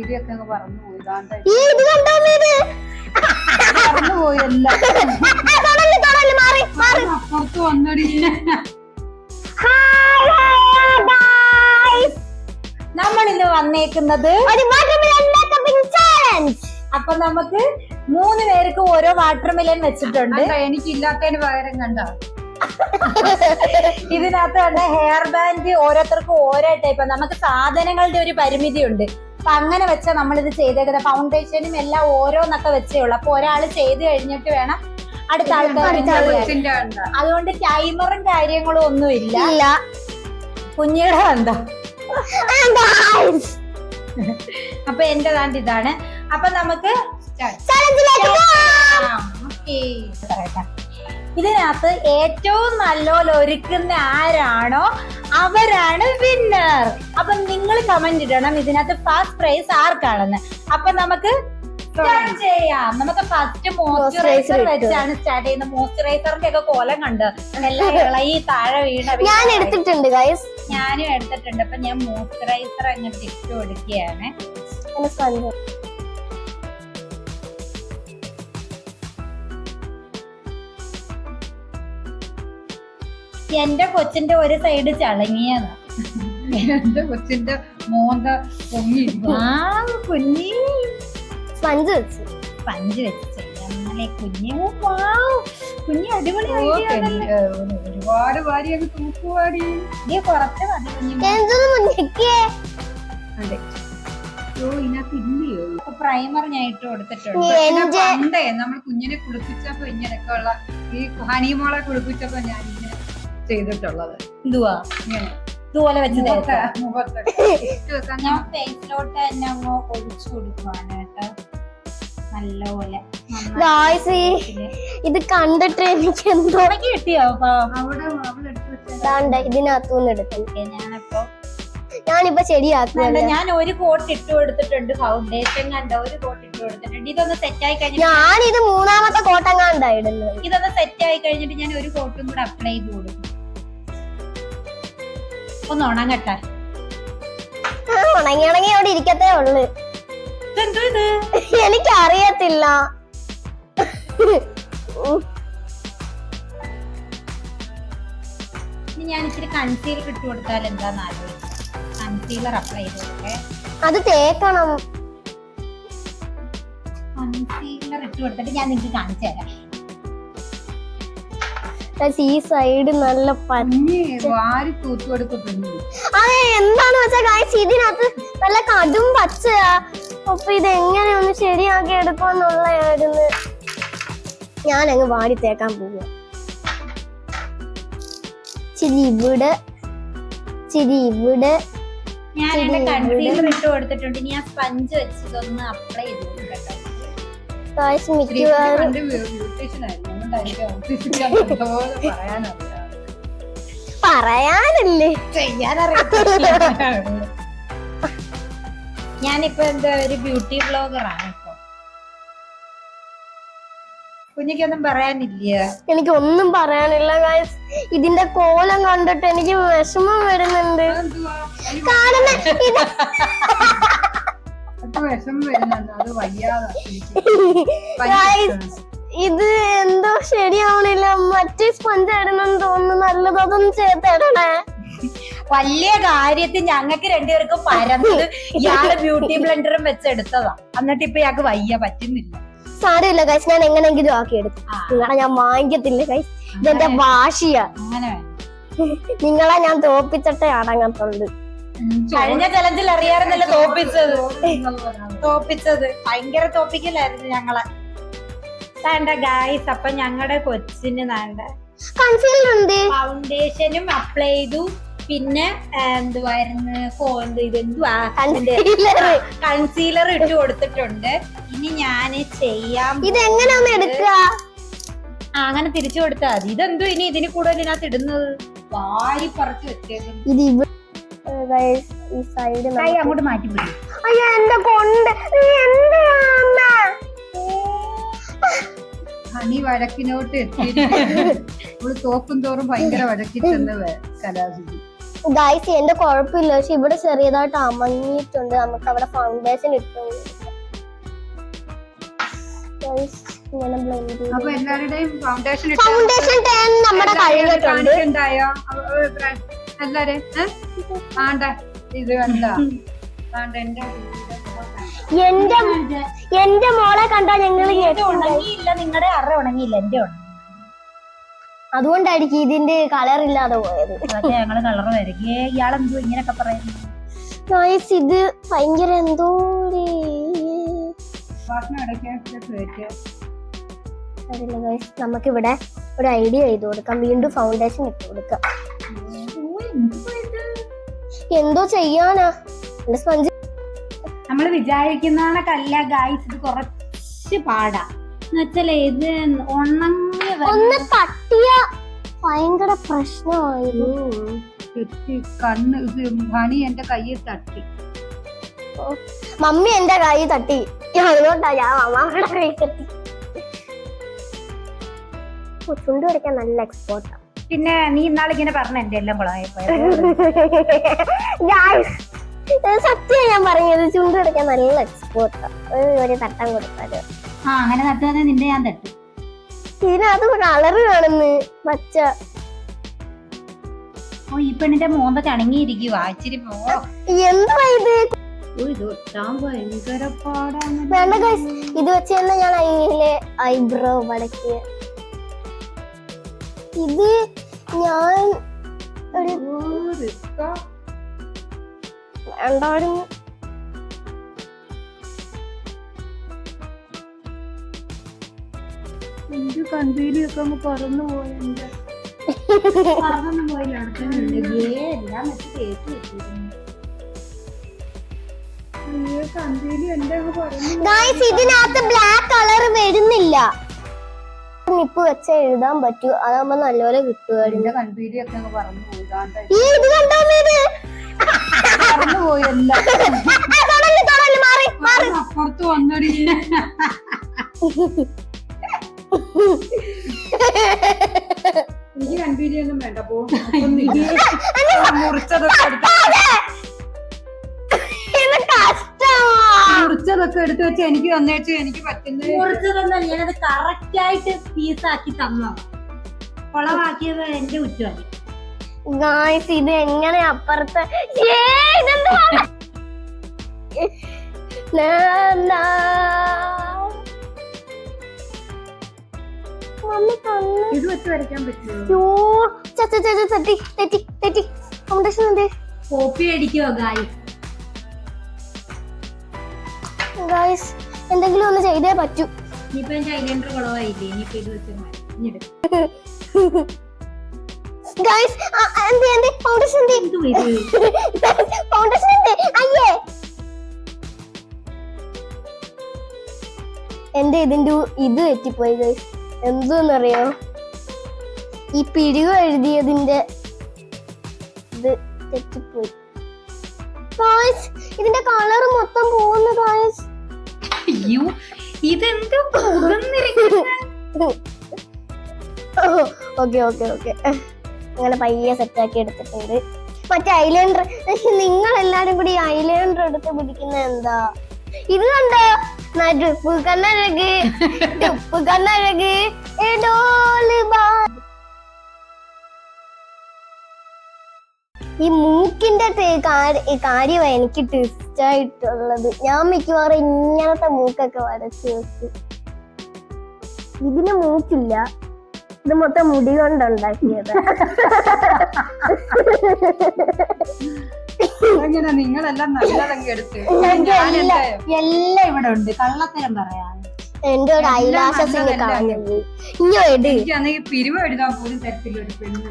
പീരിയൊക്കെ അങ്ങ് പറന്നു പോയി. അപ്പുറത്ത് വന്നടി. നമ്മൾ ഇന്ന് വന്നേക്കുന്നത് അപ്പൊ നമുക്ക് 3 പേർക്ക് ഓരോ വാട്ടർ മെലൻ വെച്ചിട്ടുണ്ട്. എനിക്കില്ലാത്തതിന് പകരം കണ്ട ഇതിനകത്ത് കണ്ട ഹെയർ ബാൻഡ് ഓരോരുത്തർക്കും ഓരോ ടൈപ്പ്. നമുക്ക് സാധനങ്ങളുടെ ഒരു പരിമിതി ഉണ്ട്. അപ്പൊ അങ്ങനെ വെച്ചാൽ നമ്മളിത് ചെയ്തേക്കുന്നത്. ഫൗണ്ടേഷനും എല്ലാം ഓരോന്നൊക്കെ വെച്ചേ ഉള്ളു. അപ്പൊ ഒരാള് ചെയ്ത് കഴിഞ്ഞിട്ട് വേണം അടുത്ത ആൾക്കാർ. അതുകൊണ്ട് ടൈമറും കാര്യങ്ങളും ഒന്നും ഇല്ല. കുഞ്ഞിയുടെ എന്താ അപ്പൊ എന്റെ താണ്ട് ഇതാണ്. അപ്പൊ നമുക്ക് ഇതിനകത്ത് ഏറ്റവും നല്ലോണം ഒരുക്കുന്ന ആരാണോ അവരാണ് വിന്നർ. അപ്പൊ നിങ്ങൾ കമന്റ് ഇടണം ഇതിനകത്ത് ഫസ്റ്റ് പ്രൈസ് ആർക്കാണെന്ന്. അപ്പൊ നമുക്ക് സ്റ്റാർട്ട് ചെയ്യാം. നമുക്ക് ഫസ്റ്റ് മോയ്സ്ചറൈസർ വെച്ചാണ് സ്റ്റാർട്ട് ചെയ്യുന്നത്. മോയ്സ്ചറൈസറിന്റെ ഒക്കെ കോലം കണ്ട് എല്ലാം ഇളകി താഴെ വീണ ഞാൻ എടുത്തിട്ടുണ്ട് ഗൈസ്. ഞാനും എടുത്തിട്ടുണ്ട്. അപ്പൊ ഞാൻ മോയ്സ്ചറൈസർ അങ്ങോട്ട് ഇട്ട് കൊടുക്കുകയാണ്. എന്റെ കൊച്ചിന്റെ ഒരു സൈഡ് ചളങ്ങിയതാ. എന്റെ കൊച്ചിന്റെ മോന്ത പൊങ്ങി. കുഞ്ഞി സ്പഞ്ച് വെച്ച് ചെയ്യാം. കുഞ്ഞി അടിപൊളി. ഒരുപാട് വാരി അങ്ങ് തൂക്കുവാടി. കുറച്ച് മതി കുഞ്ഞി. അതെ. ഇതിനകത്ത് ഇല്ലയോ പ്രൈമർ ഞാൻ ഇട്ട് കൊടുത്തിട്ടുണ്ട്. പണ്ടേ നമ്മൾ കുഞ്ഞിനെ കുളിപ്പിച്ചപ്പോ ഇങ്ങനെയൊക്കെ ഉള്ള ഈ ഹണിമോളെ കുളിപ്പിച്ചപ്പോ ഞാൻ ഇങ്ങനെ ചെയ്തിട്ടുള്ളത്. എന്തുവാ ഇങ്ങനെ ഇതുപോലെ വെച്ച് മുഖത്ത് ഞാൻ ഫേസിലോട്ട് തന്നെ അങ്ങ് ഒഴിച്ചു കൊടുക്കുവാണ് കേട്ടോ. നല്ലപോലെ ഇത് കണ്ടിട്ട് എനിക്ക് എന്തോ കിട്ടിയോ? അവിടെ അവളെടുത്ത് ഇതിനകത്തുനിന്ന് എടുത്തു. ഞാനിപ്പോ ശരിയാക്കുന്നുണ്ട്. ഞാൻ ഒരു കോട്ട് ഇട്ട് കൊടുത്തിട്ടുണ്ട്. ഫൗണ്ടേഷൻ കണ്ട ഒരു കോട്ട് ഇട്ട് കൊടുത്തിട്ടുണ്ട്. ഇതൊന്ന് സെറ്റ് ആയി കഴിഞ്ഞിട്ട് ഞാനിത് 3ാമത്തെ കോട്ടങ്ങാണ്ടായിരുന്നു. ഇതൊന്ന് സെറ്റ് ആയി കഴിഞ്ഞിട്ട് ഞാൻ ഒരു കോട്ടും കൂടെ അപ്ലൈ ചെയ്ത് കൊടുക്കും. ഒന്ന് ഉണങ്ങട്ടെ. ഉണങ്ങി അവിടെ ഇരിക്കത്തേ ഉള്ളു. ഇതെന്തോ ഇത് എനിക്കറിയത്തില്ല. ഇനി ഞാൻ ഇച്ചിരി കൺസീലർ ഇട്ട് കൊടുത്താൽ എന്താന്ന് ആലോചിച്ചു. കൺസീലർ അപ്ലൈ ചെയ്തോട്ടെ. അത് തേക്കണം. കൺസീലർ ഇട്ട് കൊടുത്തിട്ട് ഞാൻ നിങ്ങൾക്ക് കാണിച്ചു തരാം. ഈ സൈഡ് നല്ല വാരി തൂത്തു കൊടുക്കുന്നു. അതെ, എന്താന്ന് വെച്ചാ ഗായ്സ് ഇതിനകത്ത് നല്ല കടും പച്ചയാ. അപ്പൊ ഇതെങ്ങനെ ഒന്ന് ശരിയാക്കി എടുക്കുമെന്നുള്ളതായിരുന്നു. ഞാനങ്ങ് വാടി തേക്കാൻ പോവുക. ചിരി ഇവിടെ, ചിരി ഇവിടെ. ഞാൻ എന്റെ കൺസീലർ ഇട്ട് കൊടുത്തിട്ടുണ്ട്. ഇനി ഞാൻ സ്പഞ്ച് വെച്ച് ഇതൊന്ന് അപ്ലൈ ചെയ്ത് കൊടുക്കട്ടെ. പറയാനല്ലേ ചെയ്യാനറിയാം. ഞാനിപ്പോ എന്താ ഒരു ബ്യൂട്ടി ബ്ലോഗറാണ്. ഇപ്പൊ കുഞ്ഞിക്കൊന്നും പറയാനില്ല. എനിക്കൊന്നും പറയാനില്ല ഗൈസ്. ഇതിന്റെ കോലം കണ്ടിട്ട് എനിക്ക് വിഷമം വരുന്നുണ്ട്. കാരണം ഇത് എന്തോ ശരിയാവണില്ല. മറ്റേ സ്പഞ്ച് ആയിരുന്നെന്ന് തോന്നുന്നു. നല്ലത് അതൊന്നും ചേർത്തിടണേ. വലിയ കാര്യത്തിൽ ഞങ്ങൾക്ക് രണ്ടുപേർക്കും പരന്നത് ഇയാള് ബ്യൂട്ടി ബ്ലെൻഡറും വെച്ചെടുത്തതാ. എന്നിട്ട് ഇപ്പൊ ഇയാൾക്ക് വയ്യ, പറ്റുന്നില്ല. സാരമില്ല ഗൈസ്, ഞാൻ എങ്ങനെങ്കിലും ആക്കി എടുത്തു. നിങ്ങളെ ഞാൻ വാങ്ങിക്കത്തില്ല ഗൈസ്. ഇതെന്റെ വാശിയാ. അങ്ങനെ നിങ്ങളെ ഞാൻ തോപ്പിച്ചിട്ടേ അടങ്ങത്തുള്ളൂ. കഴിഞ്ഞ ചലഞ്ചിൽ അറിയാറുന്നല്ലോ തോപ്പിച്ചത് ഭയങ്കര തോപ്പിക്കലായിരുന്നു ഞങ്ങളെ. വേണ്ട ഗായ്സ്, അപ്പൊ ഞങ്ങളുടെ കൊച്ചിന് വേണ്ട ഫൗണ്ടേഷനും അപ്ലൈ ചെയ്തു. പിന്നെ എന്തുവായിരുന്നു ഇതെന്തുവാ കൺസീലർ ഇട്ട് കൊടുത്തിട്ടുണ്ട്. ഇനി ഞാന് ചെയ്യാൻ ഇതെങ്ങനെയാണ് എടുക്കുക? അങ്ങനെ തിരിച്ചു കൊടുത്താൽ മതി. ഇതെന്തോ ഇനി ഇതിന് കൂടെ ഇതിനകത്ത് ഇടുന്നത് വാരി പറിച്ച് വെച്ചേക്കും. അങ്ങോട്ട് മാറ്റി പിടിക്കും. അയ്യോ എന്റെ കൊണ്ട് ഹണി വഴക്കിനോട്ട് എത്തി. തോക്കും തോറും ഭയങ്കര വഴക്കിച്ചെന്ന് കലാസുതി. ഗൈസ് എന്റെ കുഴപ്പമില്ല, പക്ഷെ ഇവിടെ ചെറിയതായിട്ട് അമങ്ങിയിട്ടുണ്ട്. നമുക്ക് അവിടെ ഫൗണ്ടേഷൻ ഇട്ടു. അപ്പൊ എല്ലാവരുടെയും ഫൗണ്ടേഷൻ ഫൗണ്ടേഷൻ നമ്മുടെ കഴിഞ്ഞിട്ടുണ്ട്. ഉണ്ടായോ എല്ലാരും? ആണ്ട ഇത് കണ്ട എന്റെ മോളെ കണ്ടാ ഞങ്ങൾ ഉണങ്ങിയില്ല, നിങ്ങളുടെ അറ ഉണങ്ങിയില്ല, എന്റെ ഉണങ്ങി. അതുകൊണ്ടായിരിക്കും ഇതിന്റെ കളർ ഇല്ലാതെ പോയത്. അതൊക്കെ ഞങ്ങള് കളർ വരയ്ക്കേ. ഇയാളെന്തോ ഇങ്ങനെയൊക്കെ പറയുന്നു? ഗൈസ് ഇത് ഭയങ്കര എന്തോ അറിയില്ല ഗൈസ്. നമുക്കിവിടെ ഒരു ഐഡിയ ചെയ്ത് കൊടുക്കാം. വീണ്ടും ഫൗണ്ടേഷൻ ഇട്ട് കൊടുക്കാം. എന്തോ ചെയ്യാനാ സ്പഞ്ച്. നമ്മള് വിചാരിക്കുന്നതാണല്ല ഗൈസ്, ഇത് കുറച്ച് പാടാ. എന്നുവെച്ചാലേ ഇത് ഉണങ്ങി ഒന്ന് തട്ടിയ ഭയങ്കര പ്രശ്നമായിരുന്നു. കണ്ണ് ഹണി എന്റെ കയ്യിൽ തട്ടി. മമ്മി എന്റെ കൈ തട്ടി, അതുകൊണ്ടാ ഞാൻ അമ്മയുടെ കൈ തട്ടി. ചുണ്ടു വരയ്ക്കാൻ നല്ല എക്സ്പോർട്ടാ. പിന്നെ നീ ഇന്നാളിങ്ങനെ പറഞ്ഞ എന്റെ എല്ലാം കുളമായിപ്പോ. സത്യം ഞാൻ പറഞ്ഞത്, ചുണ്ടു വരയ്ക്കാൻ നല്ല എക്സ്പോർട്ടാ. ഒരു തട്ടം കൊടുത്താല് അങ്ങനെ തട്ടുന്നത് നിന്റെ ഞാൻ തട്ടു. ഇതിനകത്ത് കളറ് കാണുന്നു പച്ച. ഓ ഈ പെണ്ണിന്റെ മോന്ത ചണങ്ങിയിരിക്കുവാ ഇച്ചിരി. എന്താ ഇത്? ഇത് ഒട്ടാൻ ഭയങ്കര പാടാണ്. വേണ്ട ഗൈസ്, ഇത് വെച്ച് തന്നെ ഞാൻ അതിലെ ഐബ്രോ വടക്കിയ. ഇത് ഞാൻ വേണ്ടായിരുന്നു. എന്റെ കൺവീലിയൊക്കെ അങ്ങ് പറന്നു പോയെന്റെ. പറന്നു പോയില്ല, എല്ലാം വെച്ച് തേച്ച് വെച്ചിരുന്നു. കൺവീലി എന്റെ അങ്ങ് പറന്നു. ഗൈസ് ഇതിനകത്ത് ബ്ലാക്ക് കളർ വരുന്നില്ല. നിപ്പ് വെച്ച എഴുതാൻ പറ്റൂ, അതാകുമ്പോ നല്ലപോലെ കിട്ടുമായിരുന്നു. എന്റെ കൺവീലിയൊക്കെ അങ്ങ് പറന്നു പോയി. ഇത് കണ്ടോ പറന്നു പോയല്ല, അപ്പുറത്ത് വന്നടി. എനിക്ക് കൺവീലി ഒന്നും വേണ്ട. മുറിച്ചതൊക്കെ എടുത്ത് വെച്ച് എനിക്ക് തന്നേച്ച് എനിക്ക് പറ്റുന്നത്. മുറിച്ചതൊന്നും ഞാനത് കറക്റ്റ് ആയിട്ട് പീസാക്കി തന്നോ. കുളമാക്കിയത് എന്റെ കുറ്റമാണ്. ഗായ്സ് ഇത് എങ്ങനെ അപ്പുറത്ത് ഇത് വെച്ച് വരയ്ക്കാൻ പറ്റുമോ? ഫൗണ്ടേഷൻ എന്തേ? കോപ്പി അടിക്കുവോ ഗായ്സ് എന്തെങ്കിലും ഒന്ന് ചെയ്തേ പറ്റൂ. ഇനിയിപ്പോ ഐലൻഡർ കുളമായില്ലേ, ഇനിയിപ്പോ ഇത് വെച്ച് ഗായ്സ് ഫൗണ്ടേഷൻ ഫൗണ്ടേഷൻ അയ്യേ എന്റെ ഇതിന്റെ ഇത് തെറ്റിപ്പോയി ഗൈസ്. എന്തോന്നറിയോ, ഈ പിരിവ് എഴുതിയതിന്റെ ഇത് തെറ്റിപ്പോയി ഗായ്സ്. ഇതിന്റെ കളർ മൊത്തം പോകുന്നു ഗായ്സ്. അയ്യോ ഇതെന്തോ ഓക്കെ ഓക്കെ ഓക്കെ അങ്ങനെ പയ്യെ സെറ്റാക്കി എടുത്തിട്ടുണ്ട്. മറ്റേ ഐലൈനർ, നിങ്ങൾ എല്ലാരും കൂടി ഐലൈനർ എടുത്ത് പിടിക്കുന്ന എന്താ? ഇത് കണ്ടോ, ടുപ്പ് കണ്ണഴക് ടുപ്പ് കണ്ണഴക്. ഈ മൂക്കിന്റെ കാര്യമാണ് എനിക്ക് ട്വിസ്റ്റ് ആയിട്ടുള്ളത്. ഞാൻ മിക്കവാറും ഇങ്ങനത്തെ മൂക്കൊക്കെ വരച്ച് വെക്കും. ഇതിന് മൂക്കില്ല, ഇത് മൊത്തം മുടി കൊണ്ടുണ്ടാക്കിയത്. അങ്ങനെ നിങ്ങളെല്ലാം നല്ലതൊക്കെ എടുത്ത് എല്ലാം ഇവിടെ ഉണ്ട്. കള്ളത്തരം പറയാൻ എന്റെ ഒരു ഐലാഷസ് കളഞ്ഞു. എനിക്കാണെങ്കിൽ പിരിവ് എഴുതാൻ പോലും തരത്തില്ല ഒരു പെണ്ണ്.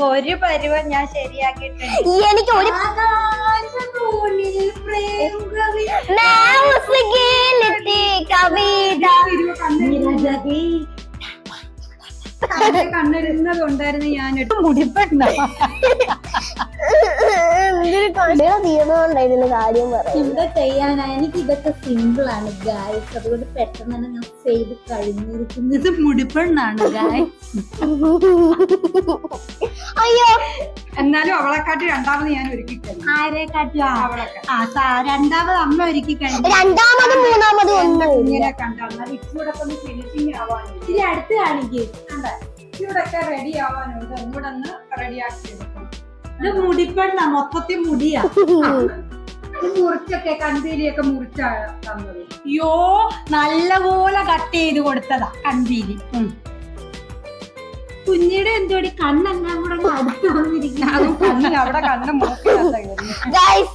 ഒരു പരുവം ഞാൻ ശരിയാക്കിയിട്ടുണ്ട്. എനിക്ക് ഒരു കണ്ണിരുന്നതുണ്ടായിരുന്നു ഞാൻ മുടിപ്പെണ്ണ തീർന്നുകൊണ്ടായിരുന്നു കാര്യം പറയുന്നത്. എന്താ ചെയ്യാനാ, എനിക്ക് ഇതൊക്കെ സിമ്പിൾ ആണ് ഗായ്സ്, അതുകൊണ്ട് പെട്ടെന്ന് തന്നെ ഞാൻ ചെയ്ത് കഴിഞ്ഞിരിക്കുന്നത് മുടിപ്പെണ്ണാണ് ഗായ്സ്. അയ്യോ, എന്നാലും അവളെക്കാട്ടി രണ്ടാമത് ഞാൻ ഒരുക്കി കഴിഞ്ഞു. ആരെ കാട്ടി? അവളെക്കാട്ടി രണ്ടാമത് അമ്മ ഒരുക്കി കഴിഞ്ഞു. രണ്ടാമതും മൂന്നാമതും ഒന്നും കുഞ്ഞിനെ കണ്ടാൽ ഇച്ചിരൂടെ ഒന്ന് ഫിനിഷിങ് ആവാനുണ്ട്. ഇച്ചിരി അടുത്ത് കാണിക്കും. ഇച്ചിരൂടെ ഒക്കെ റെഡി ആവാനുണ്ട്. ഒന്നുകൂടെ ഒന്ന് റെഡിയാക്കി എടുക്കണം. ഇത് മുടിപ്പെണ്ണ, മൊത്തത്തിൽ മുടിയാ. ഇത് മുറിച്ചൊക്കെ കന്തീലിയൊക്കെ മുറിച്ചാ തന്നത്. അയ്യോ, നല്ലപോലെ കട്ട് ചെയ്ത് കൊടുത്തതാ കമ്പീലി. കുഞ്ഞിയുടെ എന്തോടി കണ്ണെല്ലാം കൂടെ അടുത്ത് വന്നിരിക്കുന്നു. അതും കണ്ണിൽ അവിടെ കണ്ണ് മൂക്കിനകത്താ കയറി. ഗൈസ്,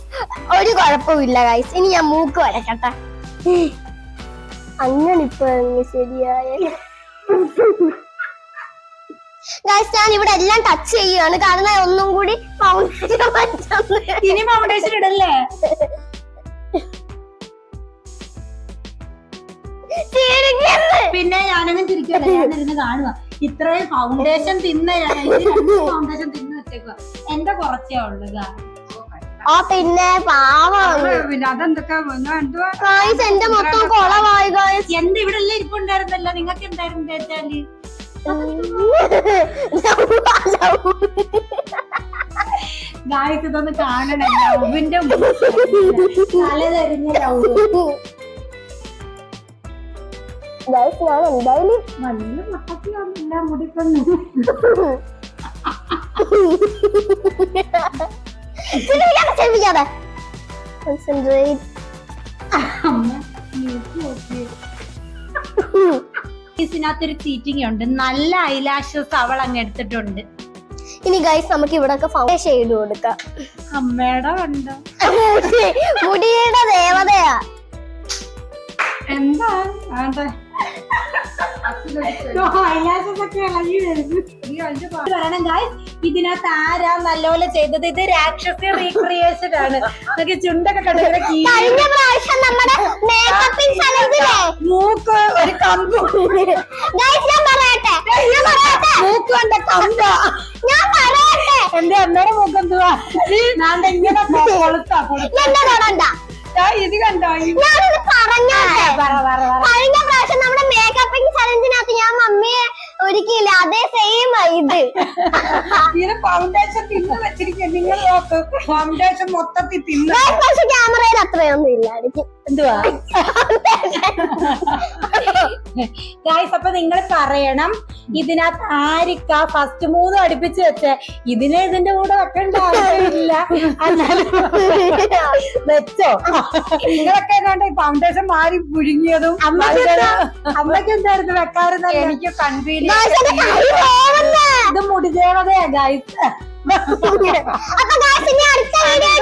ഒരു കുഴപ്പമില്ല ഗൈസ്. ഇനി ഞാൻ മൂക്ക് വരക്കട്ടെ. അങ്ങനെ ഇപ്പൊ ശരിയായ ഗൈസ്, ഞാൻ ഇവിടെ എല്ലാം ടച്ച് ചെയ്യുകയാണ്, കാരണം ഒന്നും കൂടി ഫൗണ്ടേഷൻ പറ്റുന്നു. ഇനി ഫൗണ്ടേഷൻ ഇടല്ലേ? പിന്നെ ഞാനങ്ങനെ ചിരിക്കല്ലേ, ഞാനിരുന്ന് കാണുക. ഇത്രയും ഫൗണ്ടേഷൻ ഫൗണ്ടേഷൻ തിന്ന് വെച്ചേക്കുക. എന്റെ കുറച്ചേ ഉള്ളു. ആ പിന്നെ പാവമാണ് പിന്നെ അതെന്തൊക്കെ ഗൈസ്, എന്റെ മൊത്തം കൊളവായി ഗൈസ്. എന്റെ ഇവിടെ എല്ലാം ഇരിപ്പുണ്ടായിരുന്നല്ലോ, നിങ്ങൾക്ക് എന്തായിരുന്നു തേച്ചാല്? ഗായ്സ്, ഇതൊന്ന് കാണണം. ലവിന്റെ തല തെരിഞ്ഞ ലവ്. ഗൈസ്, ഞാൻ എന്തായാലും നല്ല മുട്ടത്തിയാണില്ല മുടിക്കുന്നു. ക്ഷമിക്കാതെ കോൺസെൻട്രേറ്റ്. ഇതിനകത്തൊരു ചീറ്റിംഗ് ഉണ്ട്. നല്ല ഐലാഷസ് അവൾ അങ്ങ് എടുത്തിട്ടുണ്ട്. ഇനി ഗൈസ്, നമുക്ക് ഇവിടെ ഫൗണ്ടേഷൻ ഷെയ്ഡ് കൊടുക്കാം. അമ്മയുടെ കണ്ടോ, മുടിയുടെ ദേവതയാ. എന്താ ഐലാഷസ് ഒക്കെ ഇളകി വരണം ഗായ്സ്. ഇതിനകത്ത് ആരാ നല്ലപോലെ ചെയ്തത്? ഇത് രാക്ഷസി റീക്രിയേഷൻ ആണ്. നമുക്ക് ചുണ്ടൊക്കെ കണ്ടത് കഴിഞ്ഞ പ്രാവശ്യം നമ്മുടെ മേക്കപ്പിംഗ് ചലഞ്ചിലെ മൂക്ക് ഒരു കമ്പ്, ഗൈസ് ഞാൻ പറയട്ടെ, മൂക്ക് കണ്ട കമ്പ. ഞാൻ പറയട്ടെ, എന്റെ അമ്മയുടെ മൂക്ക് എന്തുവാ? ഞാൻ ഇങ്ങനെ കൊളുത്താ എന്നെ തൊടണ്ട. ഇത് കണ്ടോ? ഞാനത് പറഞ്ഞോട്ടെ. കഴിഞ്ഞ പ്രാവശ്യം നമ്മുടെ മേക്കപ്പിംഗ് ചലഞ്ചിനകത്ത് ഞാൻ മമ്മിയെ ഒരുക്കിയില്ല, അതേ സെയിം ഇത്. ഇത് ഫൗണ്ടേഷൻ തിന്ന് വെച്ചിരിക്കുക. നിങ്ങൾ നോക്ക്, ഫൗണ്ടേഷൻ മൊത്തത്തിൽ തിന്ന്. പക്ഷെ ക്യാമറയിൽ അത്രയൊന്നും ഇല്ലായിരിക്കും. എന്തുവാ ഗായ്സ്? അപ്പൊ നിങ്ങൾ പറയണം, ഇതിനകത്ത് ആരിക്കാ ഫസ്റ്റ് 3 അടുപ്പിച്ച് വെച്ചേ? ഇതിന്റെ കൂടെ വെക്കേണ്ട ആവശ്യമില്ല. വെച്ചോ? നിങ്ങളൊക്കെ ഏതാണ്ട് ഫൗണ്ടേഷൻ മാറി പുഴുങ്ങിയതും. അമ്മയ്ക്ക് എന്തായിരുന്നു വെക്കാറുന്നത്? എനിക്ക് കൺവീനിയൻ. ഇത് മുടി ദേവതയാ ഗായ്സ്. അപ്പൊ ഗായ്സ്, ഇനി അടുത്ത വീഡിയോ